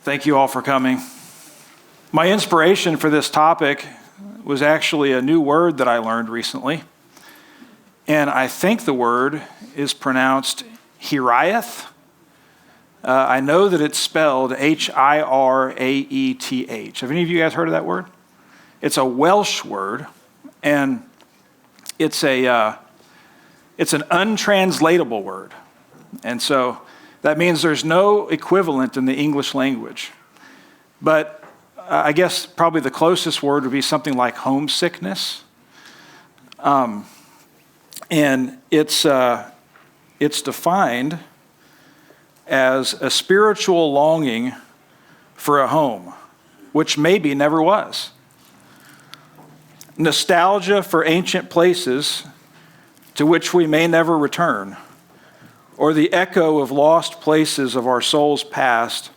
Thank you all for coming. My inspiration for this topic was actually a new word that I learned recently. And I think the word is pronounced Hiraeth. I know that it's spelled Hiraeth. Have any of you guys heard of that word? It's a Welsh word, and it's an untranslatable word. And so that means there's no equivalent in the English language. But I guess probably the closest word would be something like homesickness. And it's defined as a spiritual longing for a home, which maybe never was. Nostalgia for ancient places to which we may never return, or the echo of lost places of our soul's past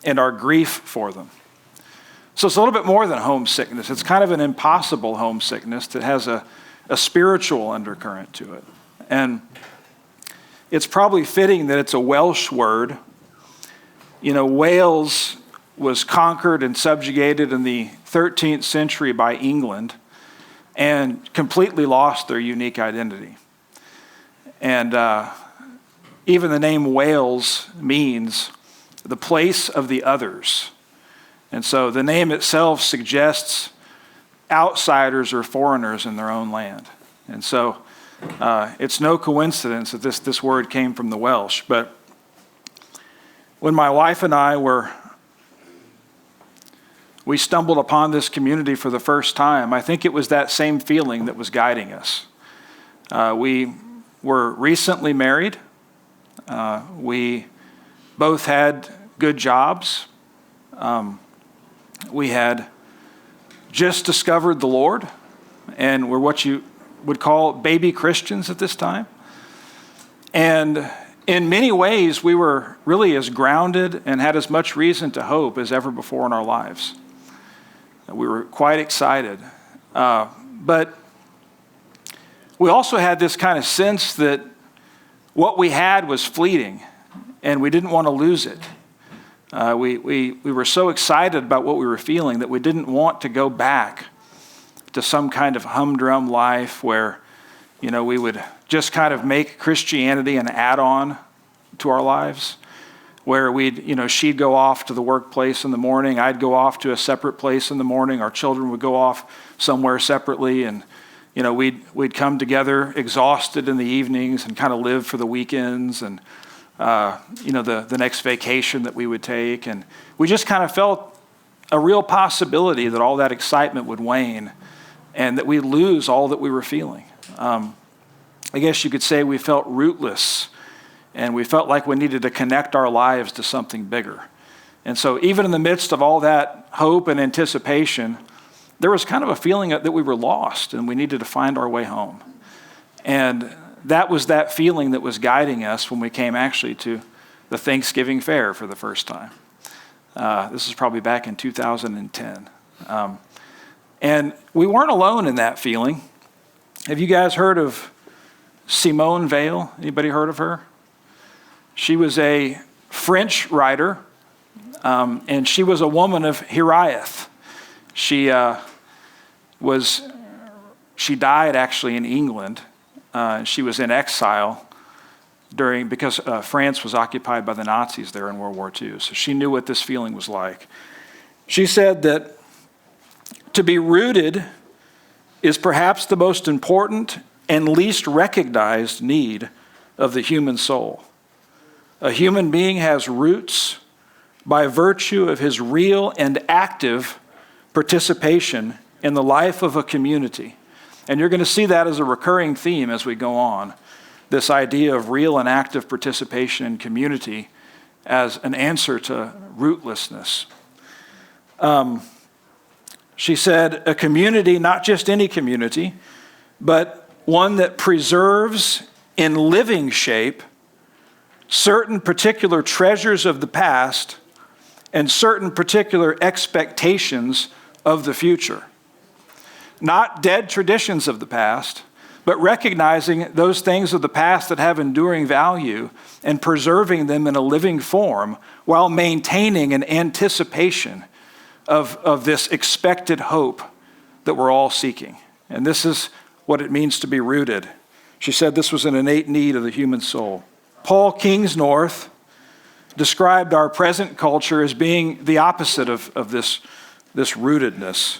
and our grief for them. So it's a little bit more than homesickness. It's kind of an impossible homesickness that has a spiritual undercurrent to it. And it's probably fitting that it's a Welsh word. You know, Wales was conquered and subjugated in the 13th century by England and completely lost their unique identity. And even the name Wales means the place of the others. And so the name itself suggests outsiders or foreigners in their own land. And so it's no coincidence that this word came from the Welsh. But when my wife and I we stumbled upon this community for the first time, I think it was that same feeling that was guiding us. We were recently married. We both had good jobs. We had just discovered the Lord, and we're what you would call baby Christians at this time. And in many ways, we were really as grounded and had as much reason to hope as ever before in our lives. We were quite excited. But we also had this kind of sense that what we had was fleeting, and we didn't want to lose it. We were so excited about what we were feeling that we didn't want to go back to some kind of humdrum life where, you know, we would just kind of make Christianity an add-on to our lives, where she'd go off to the workplace in the morning, I'd go off to a separate place in the morning, our children would go off somewhere separately, and we'd come together exhausted in the evenings and kind of live for the weekends and the next vacation that we would take. And we just kind of felt a real possibility that all that excitement would wane and that we'd lose all that we were feeling. I guess you could say we felt rootless, and we felt like we needed to connect our lives to something bigger. And so even in the midst of all that hope and anticipation, there was kind of a feeling that we were lost and we needed to find our way home. And that was that feeling that was guiding us when we came actually to the Thanksgiving fair for the first time. This is probably back in 2010. And we weren't alone in that feeling. Have you guys heard of Simone Weil? Anybody heard of her? She was a French writer, and she was a woman of Hiraeth. She died actually in England. She was in exile because France was occupied by the Nazis there in World War II. So she knew what this feeling was like. She said that to be rooted is perhaps the most important and least recognized need of the human soul. A human being has roots by virtue of his real and active participation in the life of a community. And you're going to see that as a recurring theme as we go on, this idea of real and active participation in community as an answer to rootlessness. She said, a community, not just any community, but one that preserves in living shape certain particular treasures of the past and certain particular expectations of the future. Not dead traditions of the past, but recognizing those things of the past that have enduring value and preserving them in a living form while maintaining an anticipation of this expected hope that we're all seeking. And this is what it means to be rooted. She said this was an innate need of the human soul. Paul Kingsnorth described our present culture as being the opposite of this rootedness.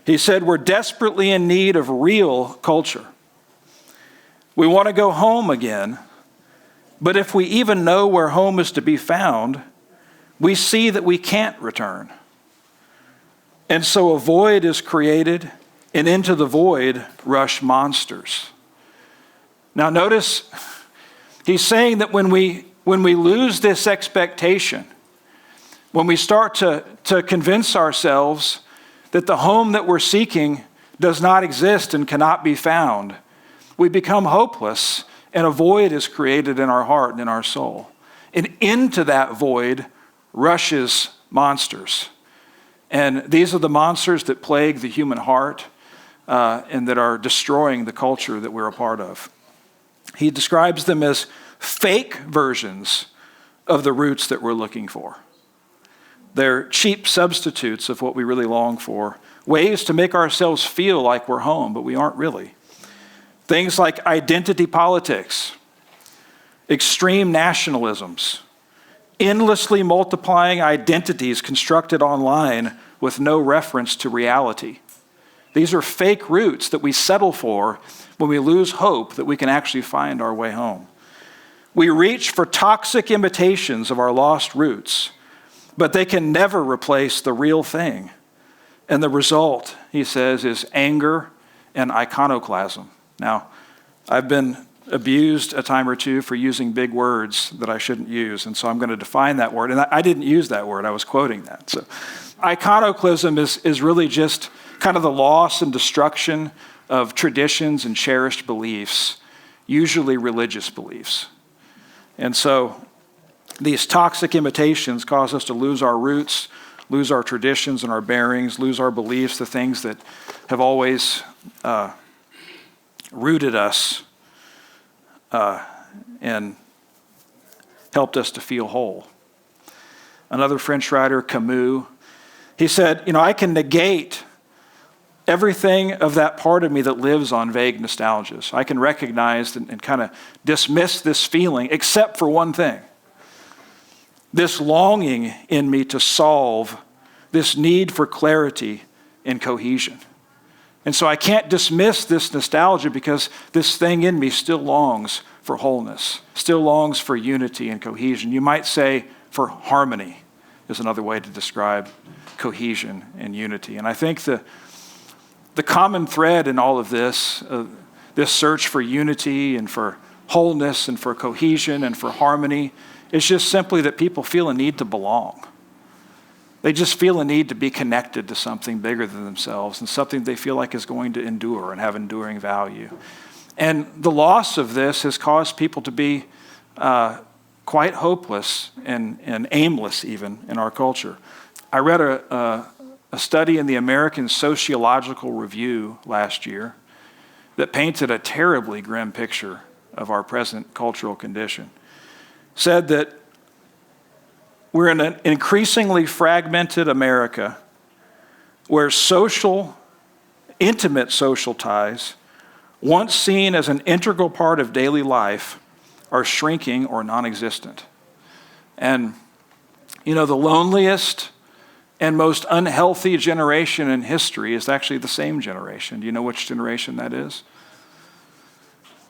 He said we're desperately in need of real culture. We want to go home again, but if we even know where home is to be found, we see that we can't return. And so a void is created, and into the void rush monsters. Now notice, he's saying that when we lose this expectation, when we start to convince ourselves that the home that we're seeking does not exist and cannot be found, we become hopeless, and a void is created in our heart and in our soul. And into that void rushes monsters. And these are the monsters that plague the human heart and that are destroying the culture that we're a part of. He describes them as fake versions of the roots that we're looking for. They're cheap substitutes of what we really long for, ways to make ourselves feel like we're home, but we aren't really. Things like identity politics, extreme nationalisms, endlessly multiplying identities constructed online with no reference to reality. These are fake roots that we settle for when we lose hope that we can actually find our way home. We reach for toxic imitations of our lost roots, but they can never replace the real thing. And the result, he says, is anger and iconoclasm. Now, I've been abused a time or two for using big words that I shouldn't use, and so I'm going to define that word. And I didn't use that word, I was quoting that. So, iconoclasm is really just kind of the loss and destruction of traditions and cherished beliefs, usually religious beliefs. And so these toxic imitations cause us to lose our roots, lose our traditions and our bearings, lose our beliefs, the things that have always rooted us and helped us to feel whole. Another French writer, Camus, he said, I can negate everything of that part of me that lives on vague nostalgias. I can recognize and kind of dismiss this feeling, except for one thing. This longing in me to solve this need for clarity and cohesion. And so I can't dismiss this nostalgia because this thing in me still longs for wholeness, still longs for unity and cohesion. You might say for harmony is another way to describe cohesion and unity. And I think the common thread in all of this, this search for unity and for wholeness and for cohesion and for harmony, is just simply that people feel a need to belong. They just feel a need to be connected to something bigger than themselves and something they feel like is going to endure and have enduring value. And the loss of this has caused people to be quite hopeless and aimless even in our culture. I read a study in the American Sociological Review last year that painted a terribly grim picture of our present cultural condition. Said that we're in an increasingly fragmented America where intimate social ties, once seen as an integral part of daily life, are shrinking or non-existent. And, the loneliest and most unhealthy generation in history is actually the same generation. Do you know which generation that is?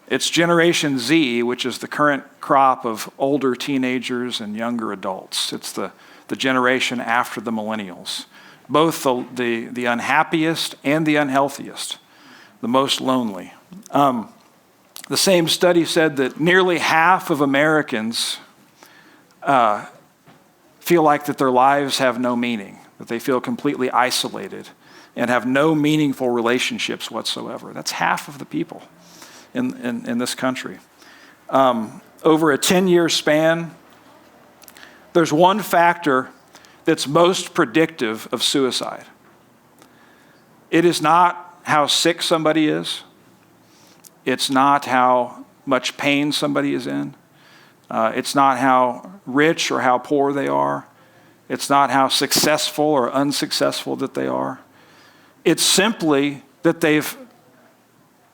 It's Generation Z, which is the current crop of older teenagers and younger adults. It's the generation after the millennials. Both the unhappiest and the unhealthiest, the most lonely. The same study said that nearly half of Americans feel like that their lives have no meaning, that they feel completely isolated and have no meaningful relationships whatsoever. That's half of the people in this country. Over a 10-year span, there's one factor that's most predictive of suicide. It is not how sick somebody is. It's not how much pain somebody is in. It's not how rich or how poor they are. It's not how successful or unsuccessful that they are. It's simply that they've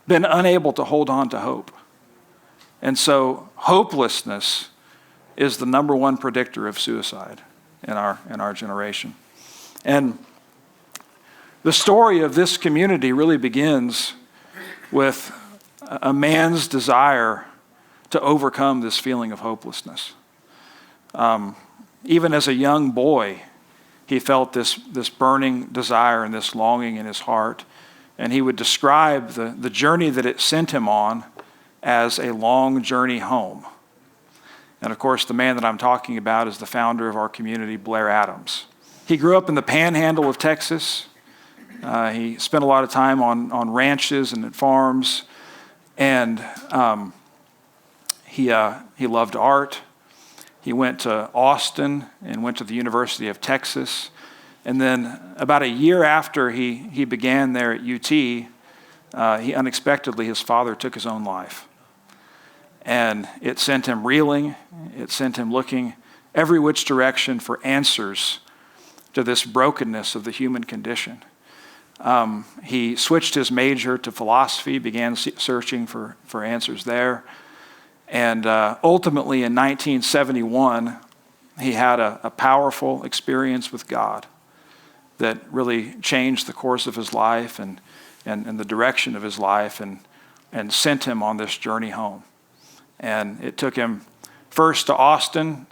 been unable to hold on to hope. And so hopelessness is the number one predictor of suicide in our generation. And the story of this community really begins with a man's desire to overcome this feeling of hopelessness. Even as a young boy, he felt this burning desire and this longing in his heart. And he would describe the journey that it sent him on as a long journey home. And of course, the man that I'm talking about is the founder of our community, Blair Adams. He grew up in the panhandle of Texas. He spent a lot of time on ranches and at farms. And he loved art. He went to Austin and went to the University of Texas. And then about a year after he began there at UT, his father took his own life. And it sent him reeling. It sent him looking every which direction for answers to this brokenness of the human condition. He switched his major to philosophy, began searching for answers there. And ultimately in 1971, he had a powerful experience with God that really changed the course of his life and the direction of his life and sent him on this journey home. And it took him first to Austin.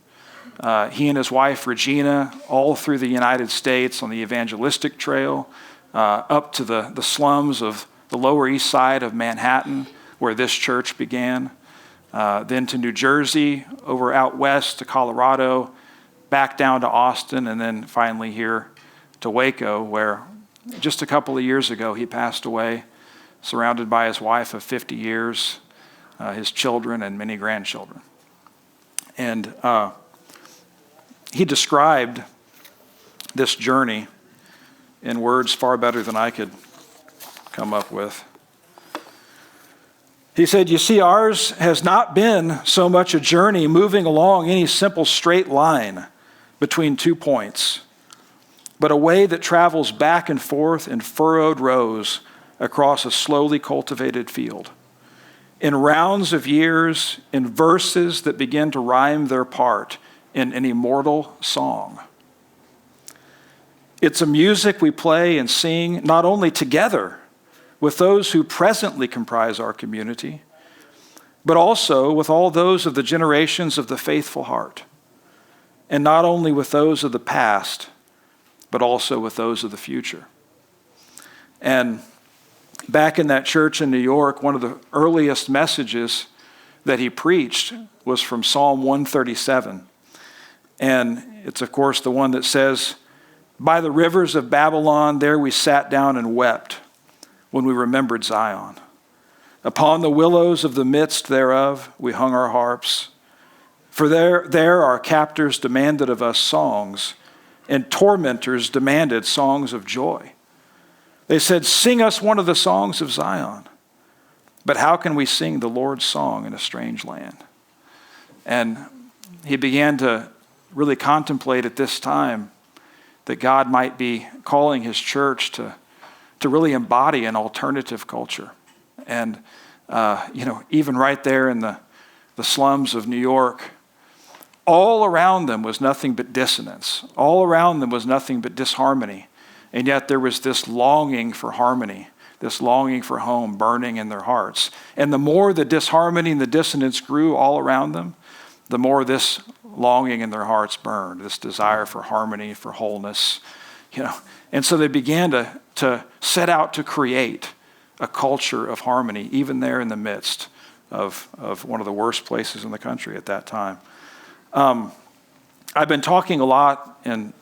He and his wife, Regina, all through the United States on the evangelistic trail, up to the slums of the Lower East Side of Manhattan, where this church began. Then to New Jersey, over out west to Colorado, back down to Austin, and then finally here to Waco, where just a couple of years ago he passed away, surrounded by his wife of 50 years, his children, and many grandchildren. And he described this journey in words far better than I could come up with. He said, "You see, ours has not been so much a journey moving along any simple straight line between 2 points, but a way that travels back and forth in furrowed rows across a slowly cultivated field, in rounds of years, in verses that begin to rhyme their part in an immortal song. It's a music we play and sing not only together with those who presently comprise our community, but also with all those of the generations of the faithful heart, and not only with those of the past, but also with those of the future." And back in that church in New York, one of the earliest messages that he preached was from Psalm 137. And it's, of course, the one that says, "By the rivers of Babylon, there we sat down and wept when we remembered Zion. Upon the willows of the midst thereof, we hung our harps. For there our captors demanded of us songs, and tormentors demanded songs of joy. They said, 'Sing us one of the songs of Zion.' But how can we sing the Lord's song in a strange land?" And he began to really contemplate at this time that God might be calling his church to really embody an alternative culture. And, even right there in the slums of New York, all around them was nothing but dissonance. All around them was nothing but disharmony. And yet there was this longing for harmony, this longing for home burning in their hearts. And the more the disharmony and the dissonance grew all around them, the more this longing in their hearts burned, this desire for harmony, for wholeness. And so they began to set out to create a culture of harmony, even there in the midst of one of the worst places in the country at that time. I've been talking a lot, and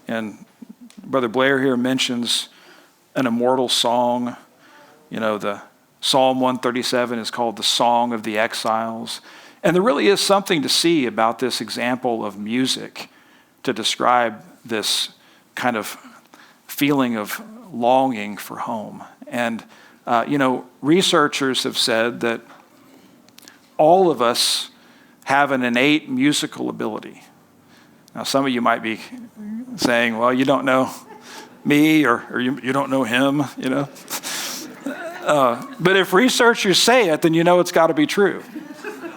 Brother Blair here mentions an immortal song. The Psalm 137 is called the Song of the Exiles. And there really is something to see about this example of music to describe this kind of feeling of longing for home. And, researchers have said that all of us have an innate musical ability. Now, some of you might be saying, well, you don't know me or you don't know him, you know. But if researchers say it, then you know it's got to be true.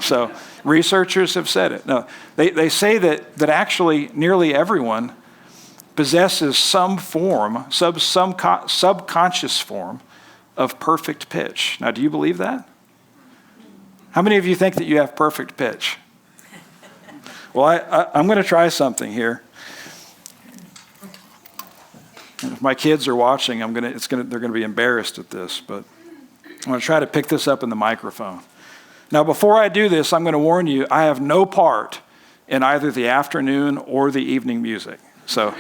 So researchers have said it. No, they say that actually nearly everyone possesses some form, subconscious form of perfect pitch. Now, do you believe that? How many of you think that you have perfect pitch? Well, I'm going to try something here. And if my kids are watching, they're going to be embarrassed at this, but I'm going to try to pick this up in the microphone. Now, before I do this, I'm going to warn you, I have no part in either the afternoon or the evening music. So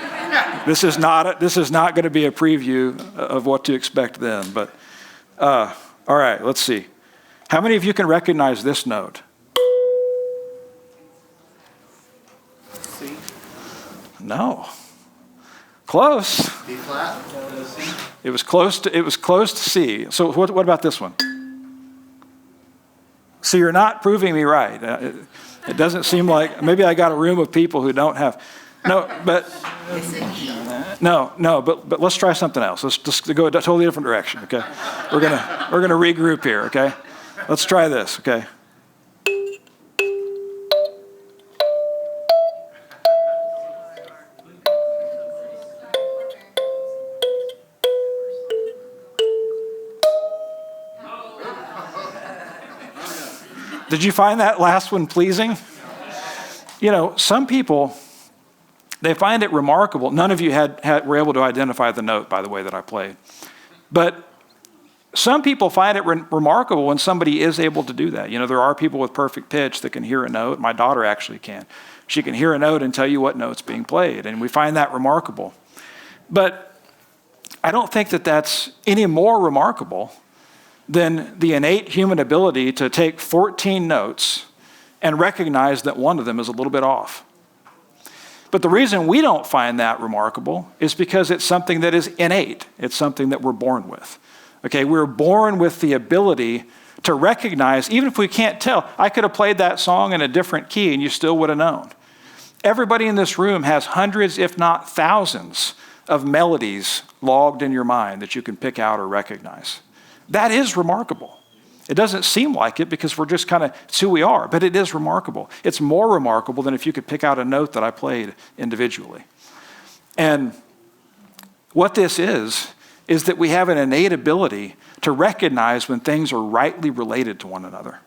this is not going to be a preview of what to expect then. But all right, let's see. How many of you can recognize this note? C. No. Close. B flat. It was close to C. So what about this one? So you're not proving me right. It doesn't seem like, maybe I got a room of people who don't have. No, but let's try something else. Let's just go a totally different direction, okay? We're gonna regroup here, okay? Let's try this, okay? Did you find that last one pleasing? You know, some people, they find it remarkable. None of you were able to identify the note, by the way, that I played. But some people find it remarkable when somebody is able to do that. You know, there are people with perfect pitch that can hear a note. My daughter actually can. She can hear a note and tell you what note's being played, and we find that remarkable. But I don't think that that's any more remarkable than the innate human ability to take 14 notes and recognize that one of them is a little bit off. But the reason we don't find that remarkable is because it's something that is innate. It's something that we're born with. Okay, we're born with the ability to recognize, even if we can't tell, I could have played that song in a different key and you still would have known. Everybody in this room has hundreds, if not thousands, of melodies logged in your mind that you can pick out or recognize. That is remarkable. It doesn't seem like it because we're just it's who we are, but it is remarkable. It's more remarkable than if you could pick out a note that I played individually. And what this is that we have an innate ability to recognize when things are rightly related to one another.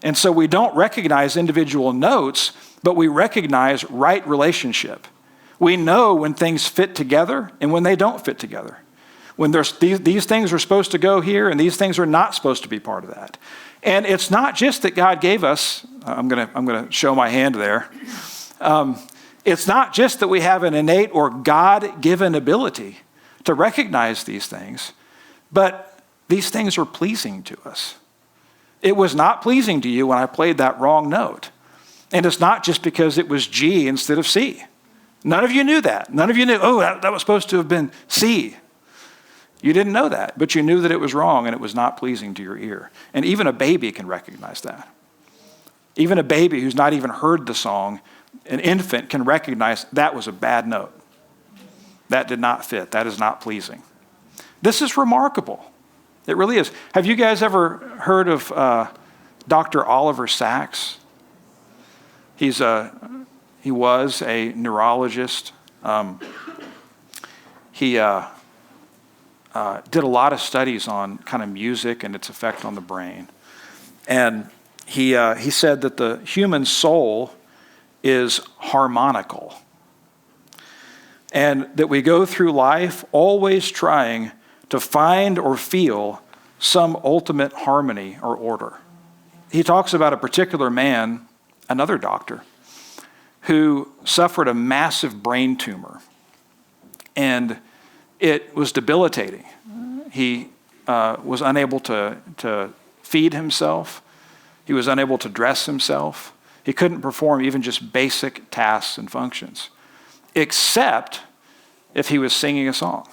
And so we don't recognize individual notes, but we recognize right relationship. We know when things fit together and when they don't fit together. When these things are supposed to go here and these things are not supposed to be part of that. And it's not just that God gave us, I'm gonna show my hand there. It's not just that we have an innate or God-given ability to recognize these things, but these things are pleasing to us. It was not pleasing to you when I played that wrong note. And it's not just because it was G instead of C. None of you knew that. None of you knew, that was supposed to have been C. You didn't know that, but you knew that it was wrong and it was not pleasing to your ear. And even a baby can recognize that. Even a baby who's not even heard the song, an infant can recognize that was a bad note. That did not fit. That is not pleasing. This is remarkable. It really is. Have you guys ever heard of Dr. Oliver Sacks? He was a neurologist. He did a lot of studies on kind of music and its effect on the brain. And he said that the human soul is harmonical. And that we go through life always trying to find or feel some ultimate harmony or order. He talks about a particular man, another doctor, who suffered a massive brain tumor. And it was debilitating. He was unable to feed himself. He was unable to dress himself. He couldn't perform even just basic tasks and functions, except if he was singing a song.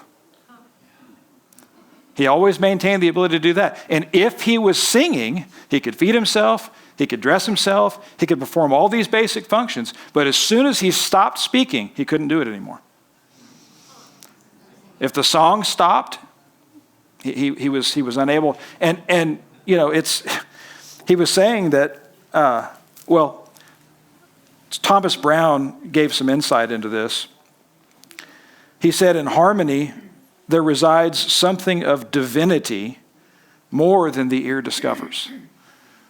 He always maintained the ability to do that. And if he was singing, he could feed himself, he could dress himself, he could perform all these basic functions. But as soon as he stopped speaking, he couldn't do it anymore. If the song stopped, he was unable. And you know, he was saying that, Thomas Brown gave some insight into this. He said, in harmony, there resides something of divinity more than the ear discovers.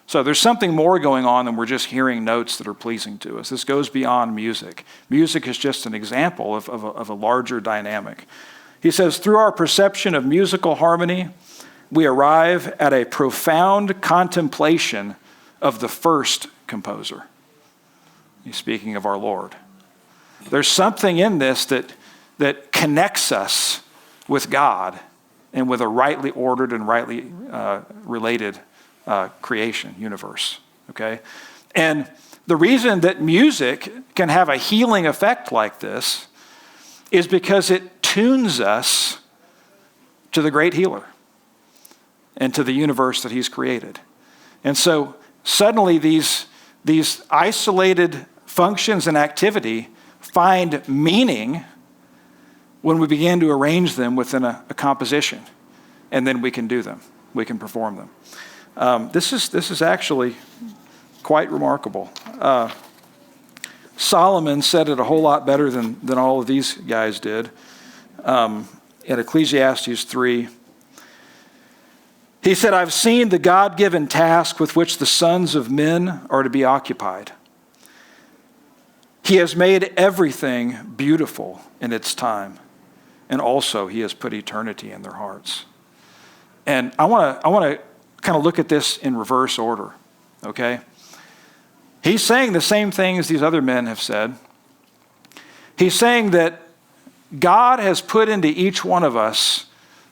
So there's something more going on than we're just hearing notes that are pleasing to us. This goes beyond music. Music is just an example of a larger dynamic. He says, through our perception of musical harmony, we arrive at a profound contemplation of the first composer. He's speaking of our Lord. There's something in this that connects us with God and with a rightly ordered and rightly related creation, universe, okay? And the reason that music can have a healing effect like this is because it tunes us to the great healer and to the universe that he's created. And so suddenly these isolated functions and activity find meaning when we begin to arrange them within a composition, and then we can do them. We can perform them. This is actually quite remarkable. Solomon said it a whole lot better than all of these guys did. In Ecclesiastes 3, he said, I've seen the God-given task with which the sons of men are to be occupied. He has made everything beautiful in its time, and also he has put eternity in their hearts. And I want to kind of look at this in reverse order, okay? He's saying the same thing as these other men have said. He's saying that God has put into each one of us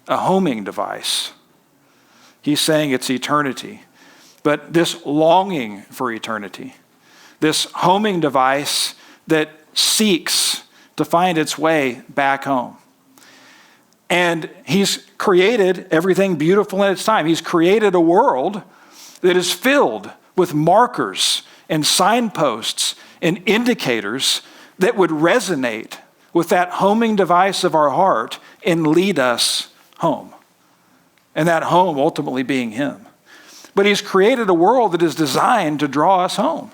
a homing device. He's saying it's eternity. But this longing for eternity, this homing device that seeks to find its way back home. And he's created everything beautiful in its time. He's created a world that is filled with markers and signposts and indicators that would resonate with that homing device of our heart and lead us home. And that home ultimately being him. But he's created a world that is designed to draw us home.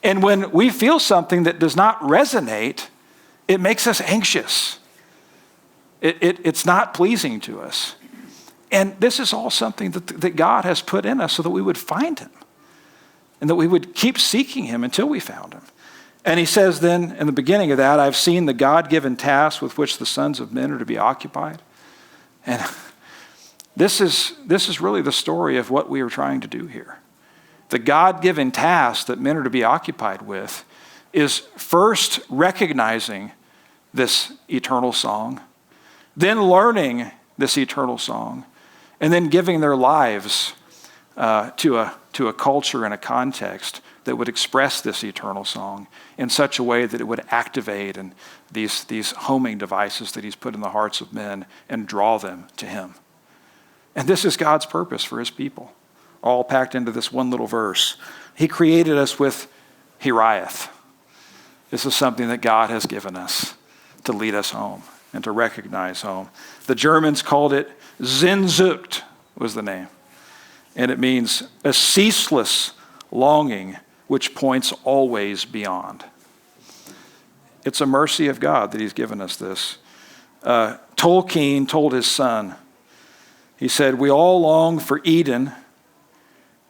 And when we feel something that does not resonate, it makes us anxious. It's not pleasing to us. And this is all something that God has put in us so that we would find him and that we would keep seeking him until we found him. And he says then in the beginning of that, I've seen the God-given task with which the sons of men are to be occupied. And this is really the story of what we are trying to do here. The God-given task that men are to be occupied with is first recognizing this eternal song, then learning this eternal song, and then giving their lives to a culture and a context that would express this eternal song in such a way that it would activate and these homing devices that he's put in the hearts of men and draw them to him. And this is God's purpose for his people, all packed into this one little verse. He created us with Hiriath. This is something that God has given us to lead us home and to recognize home. The Germans called it Sehnsucht was the name. And it means a ceaseless longing which points always beyond. It's a mercy of God that he's given us this. Tolkien told his son, he said, we all long for Eden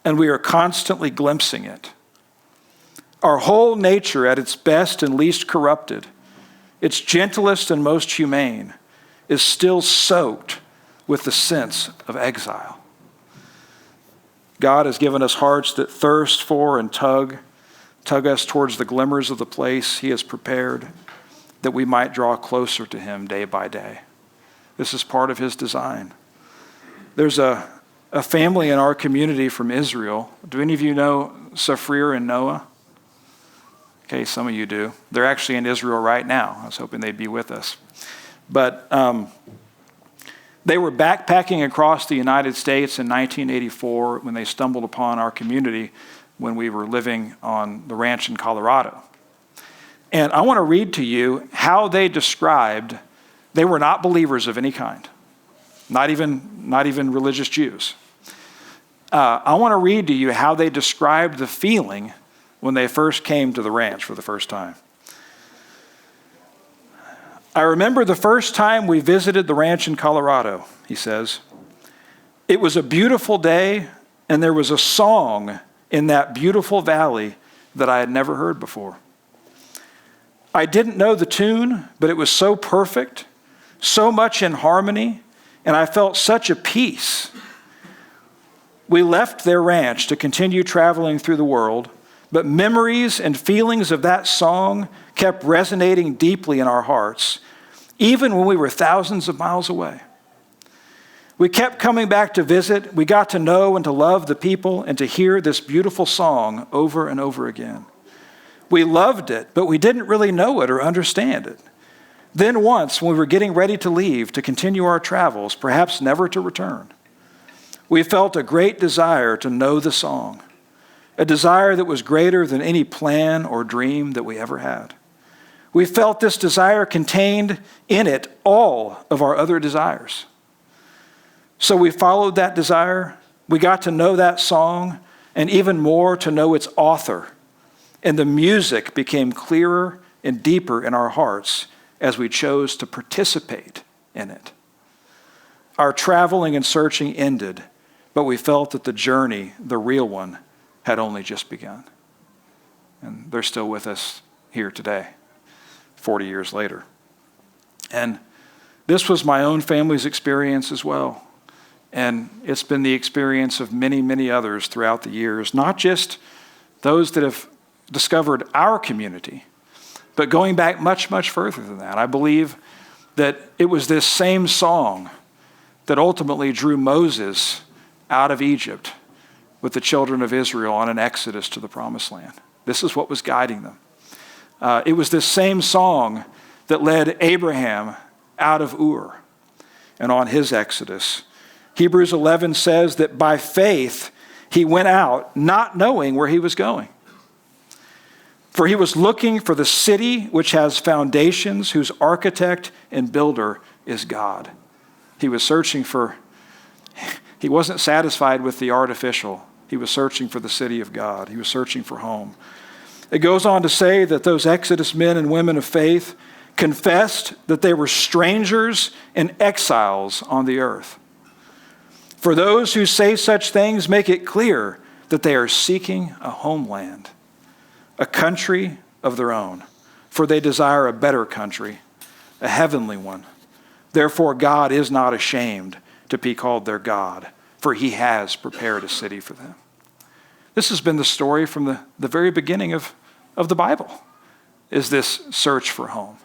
and we are constantly glimpsing it. Our whole nature at its best and least corrupted, its gentlest and most humane, is still soaked with the sense of exile. God has given us hearts that thirst for and tug us towards the glimmers of the place he has prepared that we might draw closer to him day by day. This is part of his design. There's a family in our community from Israel. Do any of you know Safrir and Noah? Okay, some of you do. They're actually in Israel right now. I was hoping they'd be with us. But They were backpacking across the United States in 1984 when they stumbled upon our community when we were living on the ranch in Colorado. And I want to read to you how they described, they were not believers of any kind, not even religious Jews. I want to read to you how they described the feeling when they first came to the ranch for the first time. I remember the first time we visited the ranch in Colorado, he says. It was a beautiful day, and there was a song in that beautiful valley that I had never heard before. I didn't know the tune, but it was so perfect, so much in harmony, and I felt such a peace. We left their ranch to continue traveling through the world, but memories and feelings of that song kept resonating deeply in our hearts, even when we were thousands of miles away. We kept coming back to visit. We got to know and to love the people and to hear this beautiful song over and over again. We loved it, but we didn't really know it or understand it. Then once, when we were getting ready to leave to continue our travels, perhaps never to return, we felt a great desire to know the song, a desire that was greater than any plan or dream that we ever had. We felt this desire contained in it all of our other desires. So we followed that desire. We got to know that song, and even more to know its author. And the music became clearer and deeper in our hearts as we chose to participate in it. Our traveling and searching ended, but we felt that the journey, the real one, had only just begun. And they're still with us here today, 40 years later. And this was my own family's experience as well. And it's been the experience of many, many others throughout the years, not just those that have discovered our community, but going back much, much further than that. I believe that it was this same song that ultimately drew Moses out of Egypt with the children of Israel on an exodus to the promised land. This is what was guiding them. It was this same song that led Abraham out of Ur and on his exodus. Hebrews 11 says that by faith he went out not knowing where he was going. For he was looking for the city which has foundations, whose architect and builder is God. He wasn't satisfied with the artificial. He was searching for the city of God. He was searching for home. It goes on to say that those Exodus men and women of faith confessed that they were strangers and exiles on the earth. For those who say such things, make it clear that they are seeking a homeland, a country of their own, for they desire a better country, a heavenly one. Therefore, God is not ashamed to be called their God, for he has prepared a city for them. This has been the story from the very beginning of the Bible, is this search for home.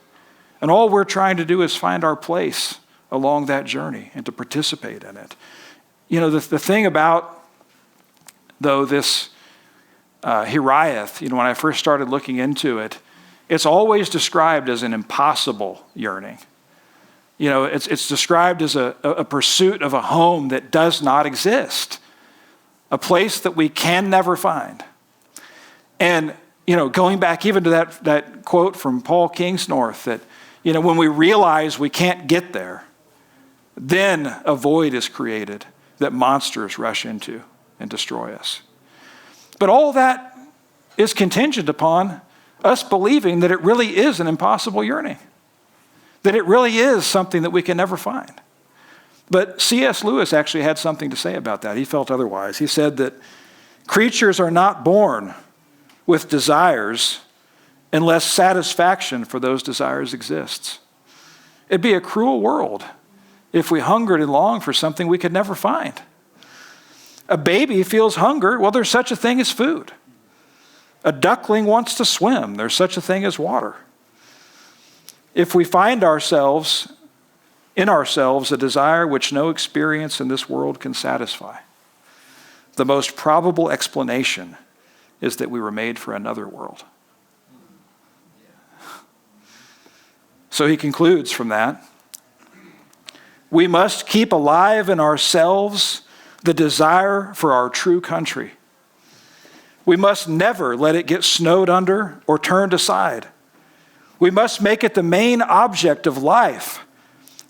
And all we're trying to do is find our place along that journey and to participate in it. You know, the thing about, though, this Hiriath, when I first started looking into it, it's always described as an impossible yearning. It's described as a pursuit of a home that does not exist, a place that we can never find. And, going back even to that quote from Paul Kingsnorth that, when we realize we can't get there, then a void is created that monsters rush into and destroy us. But all that is contingent upon us believing that it really is an impossible yearning, that it really is something that we can never find. But C.S. Lewis actually had something to say about that. He felt otherwise. He said that creatures are not born with desires unless satisfaction for those desires exists. It'd be a cruel world if we hungered and longed for something we could never find. A baby feels hunger. Well, there's such a thing as food. A duckling wants to swim. There's such a thing as water. If we find in ourselves a desire which no experience in this world can satisfy, the most probable explanation is that we were made for another world. So he concludes from that We must keep alive in ourselves the desire for our true country. We must never let it get snowed under or turned aside. We must make it the main object of life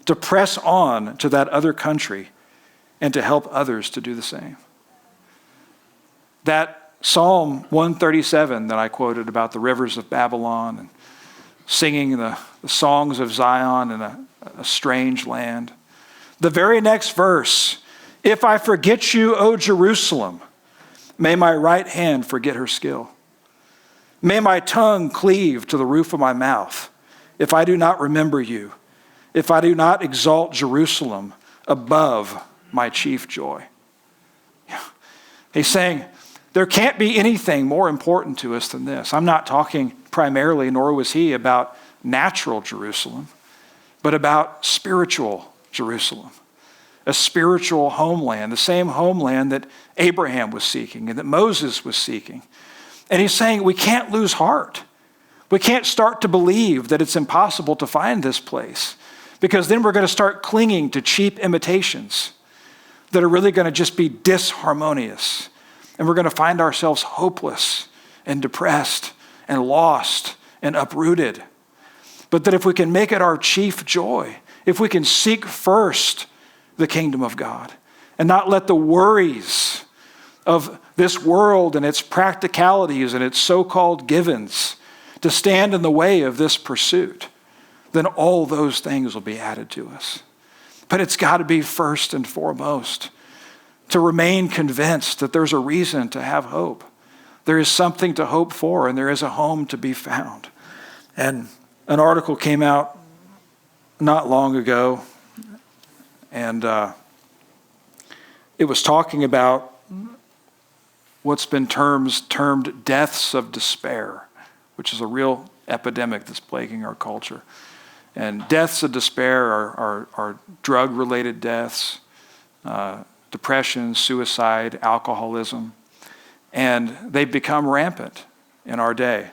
to press on to that other country and to help others to do the same. That Psalm 137 that I quoted about the rivers of Babylon and singing the songs of Zion in a strange land. The very next verse, if I forget you, O Jerusalem, may my right hand forget her skill. May my tongue cleave to the roof of my mouth if I do not remember you, if I do not exalt Jerusalem above my chief joy. He's saying, there can't be anything more important to us than this. I'm not talking primarily, nor was he, about natural Jerusalem, but about spiritual Jerusalem, a spiritual homeland, the same homeland that Abraham was seeking and that Moses was seeking. And he's saying we can't lose heart. We can't start to believe that it's impossible to find this place, because then we're going to start clinging to cheap imitations that are really going to just be disharmonious. And we're going to find ourselves hopeless and depressed and lost and uprooted. But that if we can make it our chief joy, if we can seek first the kingdom of God and not let the worries of this world and its practicalities and its so-called givens to stand in the way of this pursuit, then all those things will be added to us. But it's got to be first and foremost to remain convinced that there's a reason to have hope. There is something to hope for, and there is a home to be found. And an article came out not long ago, and it was talking about what's been termed deaths of despair, which is a real epidemic that's plaguing our culture. And deaths of despair are drug-related deaths, depression, suicide, alcoholism, and they've become rampant in our day.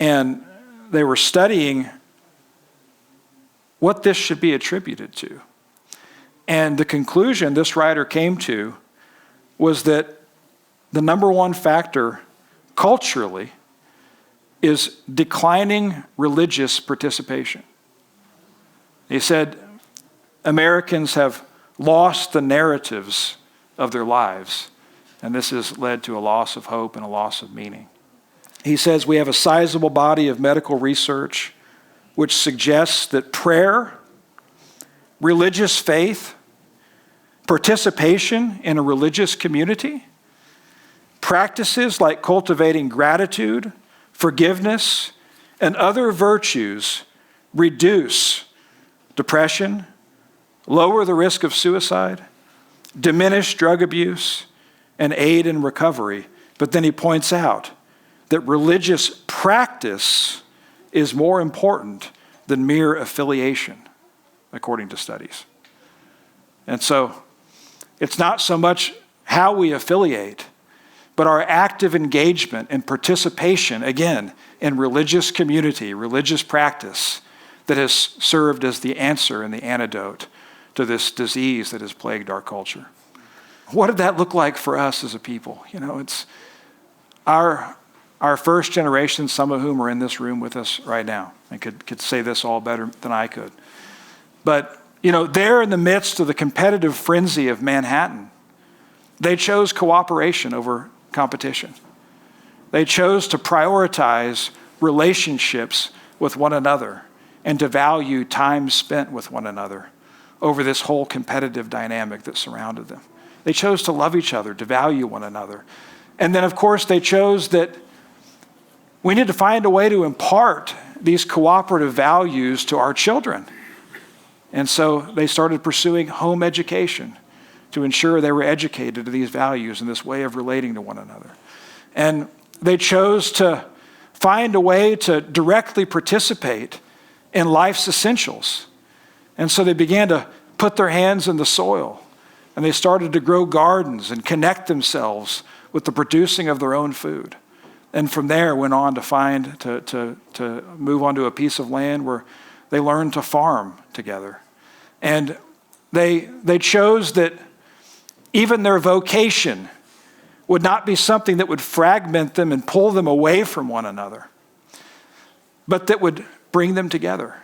And they were studying what this should be attributed to. And the conclusion this writer came to was that the number one factor culturally is declining religious participation. He said Americans have lost the narratives of their lives, and this has led to a loss of hope and a loss of meaning. He says we have a sizable body of medical research which suggests that prayer, religious faith, participation in a religious community, practices like cultivating gratitude, forgiveness, and other virtues reduce depression, lower the risk of suicide, diminish drug abuse, and aid in recovery. But then he points out that religious practice is more important than mere affiliation, according to studies. And so it's not so much how we affiliate, but our active engagement and participation, again, in religious community, religious practice, that has served as the answer and the antidote to this disease that has plagued our culture. What did that look like for us as a people? You know, it's our first generation, some of whom are in this room with us right now, and could say this all better than I could. But, you know, they're in the midst of the competitive frenzy of Manhattan. They chose cooperation over competition. They chose to prioritize relationships with one another and to value time spent with one another over this whole competitive dynamic that surrounded them. They chose to love each other, to value one another. And then, of course, they chose that we need to find a way to impart these cooperative values to our children. And so they started pursuing home education to ensure they were educated to these values and this way of relating to one another. And they chose to find a way to directly participate in life's essentials. And so they began to put their hands in the soil, and they started to grow gardens and connect themselves with the producing of their own food. And from there went on to move onto a piece of land where they learned to farm together. And They chose that even their vocation would not be something that would fragment them and pull them away from one another, but that would bring them together.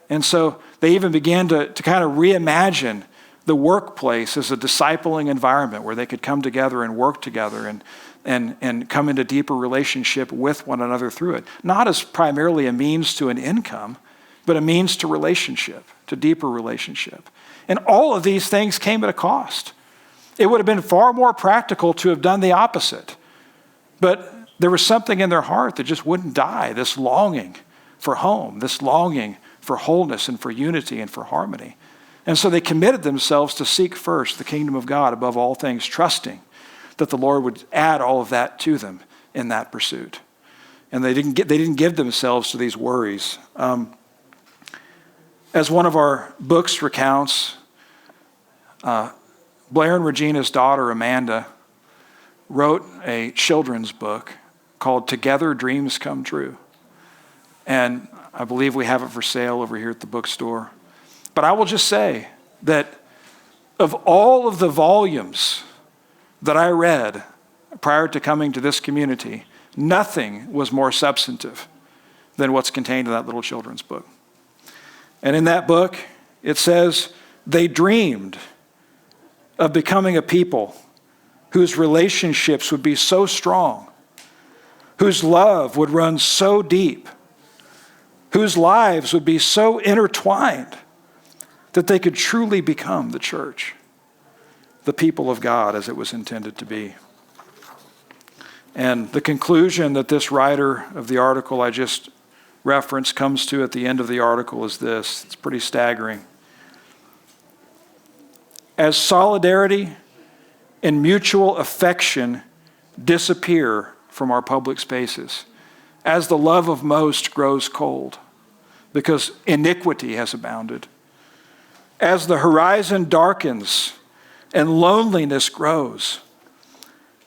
And so they even began to kind of reimagine the workplace as a discipling environment where they could come together and work together and come into deeper relationship with one another through it. Not as primarily a means to an income, but a means to relationship, to deeper relationship. And all of these things came at a cost. It would have been far more practical to have done the opposite. But there was something in their heart that just wouldn't die, this longing for home, this longing for wholeness and for unity and for harmony. And so they committed themselves to seek first the kingdom of God above all things, trusting that the Lord would add all of that to them in that pursuit. And they didn't give themselves to these worries. As one of our books recounts, Blair and Regina's daughter, Amanda, wrote a children's book called Together Dreams Come True. And I believe we have it for sale over here at the bookstore. But I will just say that of all of the volumes that I read prior to coming to this community, nothing was more substantive than what's contained in that little children's book. And in that book, it says, they dreamed of becoming a people whose relationships would be so strong, whose love would run so deep, whose lives would be so intertwined that they could truly become the church, the people of God as it was intended to be. And the conclusion that this writer of the article I just referenced comes to at the end of the article is this. It's pretty staggering. As solidarity and mutual affection disappear from our public spaces, as the love of most grows cold because iniquity has abounded, as the horizon darkens and loneliness grows,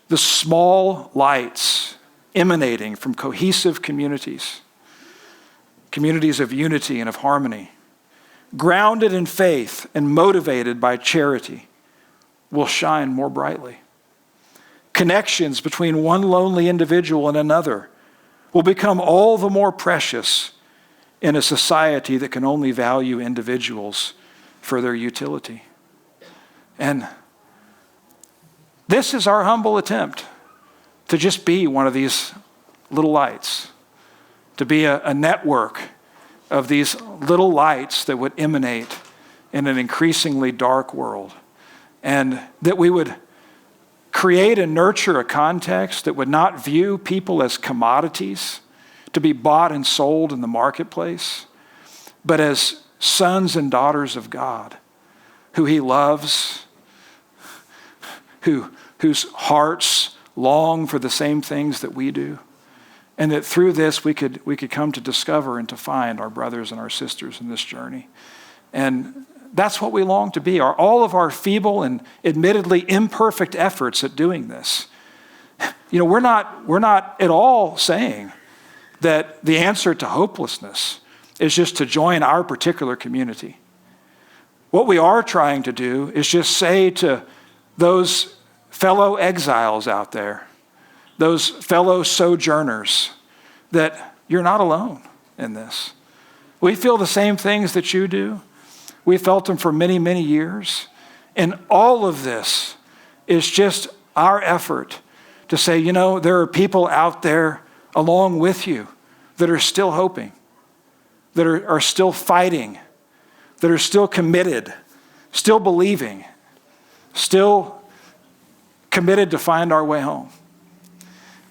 the small lights emanating from cohesive communities of unity and of harmony, grounded in faith and motivated by charity, will shine more brightly. Connections between one lonely individual and another will become all the more precious in a society that can only value individuals for their utility. And this is our humble attempt to just be one of these little lights, to be a network of these little lights that would emanate in an increasingly dark world, and that we would create and nurture a context that would not view people as commodities to be bought and sold in the marketplace, but as sons and daughters of God, who he loves, whose hearts long for the same things that we do. And that through this we could come to discover and to find our brothers and our sisters in this journey. And that's what we long to be. All of our feeble and admittedly imperfect efforts at doing this. We're not at all saying that the answer to hopelessness is just to join our particular community. What we are trying to do is just say to those fellow exiles out there, those fellow sojourners, that you're not alone in this. We feel the same things that you do. We felt them for many, many years. And all of this is just our effort to say, there are people out there along with you that are still hoping, that are still fighting, that are still committed, still believing, still committed to find our way home.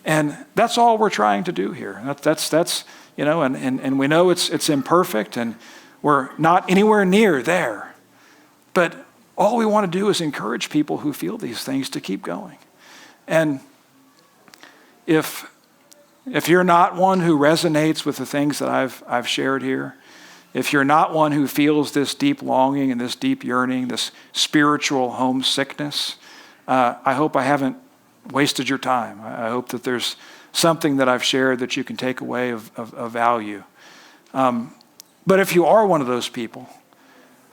And that's all we're trying to do here. That's and we know it's imperfect and we're not anywhere near there. But all we want to do is encourage people who feel these things to keep going. And if you're not one who resonates with the things that I've shared here, if you're not one who feels this deep longing and this deep yearning, this spiritual homesickness, I hope I haven't wasted your time. I hope that there's something that I've shared that you can take away of value. But if you are one of those people,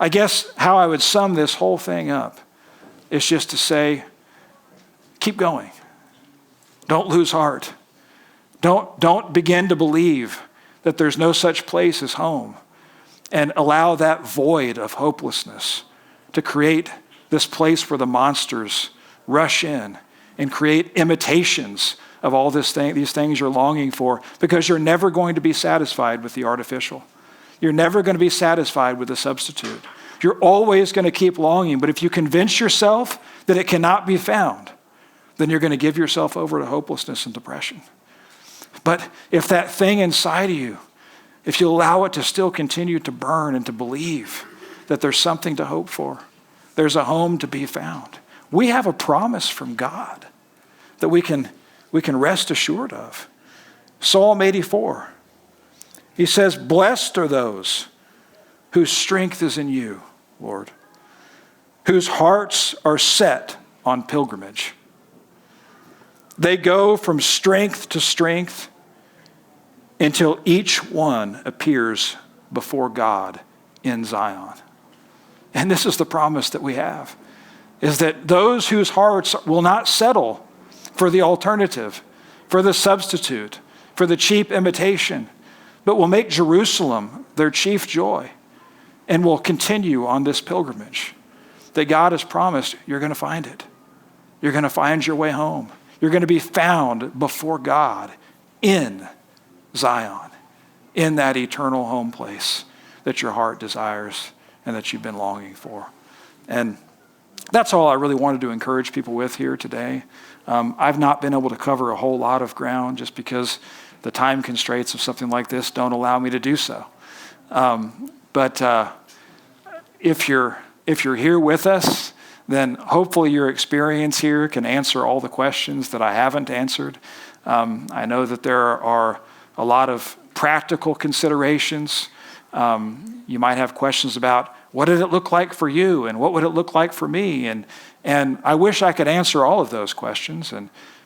I guess how I would sum this whole thing up is just to say, keep going. Don't lose heart. Don't begin to believe that there's no such place as home, and allow that void of hopelessness to create this place where the monsters rush in and create imitations of all these things you're longing for, because you're never going to be satisfied with the artificial. You're never going to be satisfied with the substitute. You're always going to keep longing, but if you convince yourself that it cannot be found, then you're going to give yourself over to hopelessness and depression. But if that thing inside of you, if you allow it to still continue to burn and to believe that there's something to hope for, there's a home to be found. We have a promise from God that we can rest assured of. Psalm 84, he says, blessed are those whose strength is in you, Lord, whose hearts are set on pilgrimage. They go from strength to strength until each one appears before God in Zion. And this is the promise that we have, is that those whose hearts will not settle for the alternative, for the substitute, for the cheap imitation, but will make Jerusalem their chief joy and will continue on this pilgrimage, that God has promised you're going to find it. You're going to find your way home. You're going to be found before God in Zion, in that eternal home place that your heart desires and that you've been longing for. And that's all I really wanted to encourage people with here today. I've not been able to cover a whole lot of ground just because the time constraints of something like this don't allow me to do so. But if you're here with us, then hopefully your experience here can answer all the questions that I haven't answered. I know that there are a lot of practical considerations. You might have questions about what did it look like for you and what would it look like for me? And I wish I could answer all of those questions,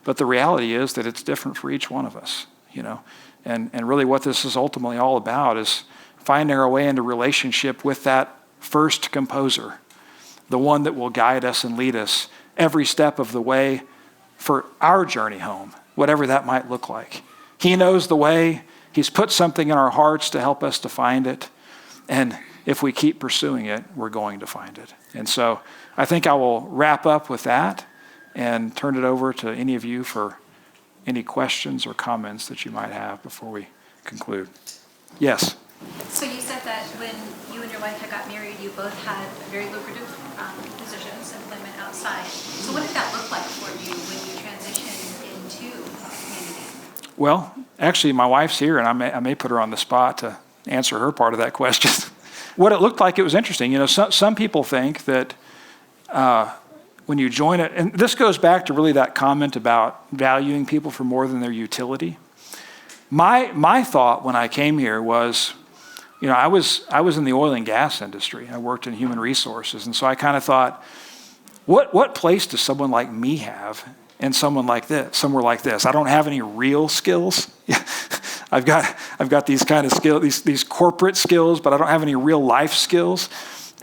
but the reality is that it's different for each one of us, you know. And really what this is ultimately all about is finding our way into relationship with that first composer, the one that will guide us and lead us every step of the way for our journey home, whatever that might look like. He knows the way. He's put something in our hearts to help us to find it. And if we keep pursuing it, we're going to find it. And so I think I will wrap up with that and turn it over to any of you for any questions or comments that you might have before we conclude. Yes? So you said that when you and your wife had got married, you both had very lucrative positions, employment outside. So what did that look like for you when you transitioned into community? Well, actually, my wife's here, and I may put her on the spot to answer her part of that question. What it looked like, it was interesting. You know, some people think that when you join it, and this goes back to really that comment about valuing people for more than their utility. My thought when I came here was, you know, I was in the oil and gas industry. I worked in human resources, and so I kind of thought, what place does someone like me have and somewhere like this? I don't have any real skills. I've got these kind of skills, these corporate skills, but I don't have any real life skills.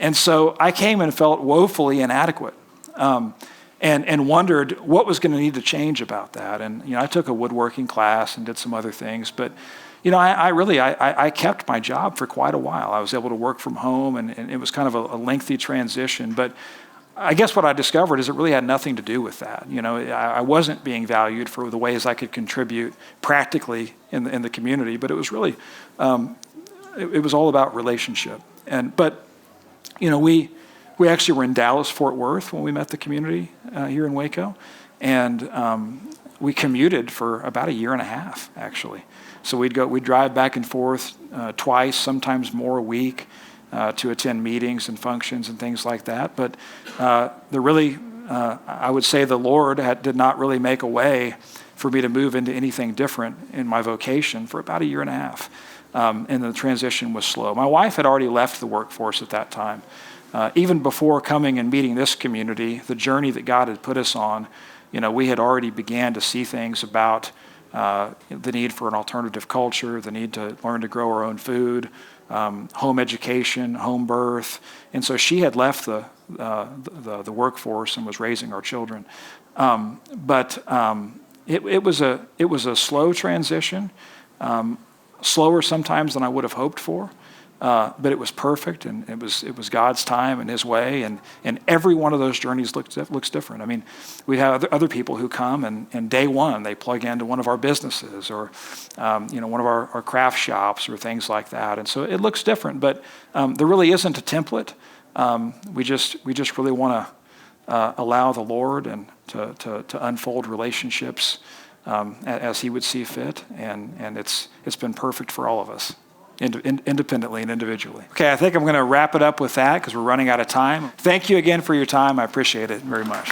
And so I came and felt woefully inadequate, and wondered what was going to need to change about that. And you know, I took a woodworking class and did some other things, but you know, I kept my job for quite a while. I was able to work from home, and it was kind of a lengthy transition. But I guess what I discovered is it really had nothing to do with that. You know, I wasn't being valued for the ways I could contribute practically in the community, but it was really, it was all about relationship. But you know, we actually were in Dallas, Fort Worth when we met the community here in Waco, and we commuted for about a year and a half, actually. So we'd drive back and forth twice, sometimes more a week, to attend meetings and functions and things like that. But I would say the Lord did not really make a way for me to move into anything different in my vocation for about a year and a half. And the transition was slow. My wife had already left the workforce at that time. Even before coming and meeting this community, the journey that God had put us on, you know, we had already began to see things about the need for an alternative culture, the need to learn to grow our own food, home education, home birth. And so she had left the workforce and was raising our children. It was a slow transition, slower sometimes than I would have hoped for. But it was perfect, and it was God's time and His way, and every one of those journeys looks different. I mean, we have other people who come, and day one they plug into one of our businesses or one of our craft shops or things like that, and so it looks different. But there really isn't a template. We just really want to allow the Lord and to unfold relationships as He would see fit, and it's been perfect for all of us. Independently and individually. Okay, I think I'm going to wrap it up with that because we're running out of time. Thank you again for your time. I appreciate it very much.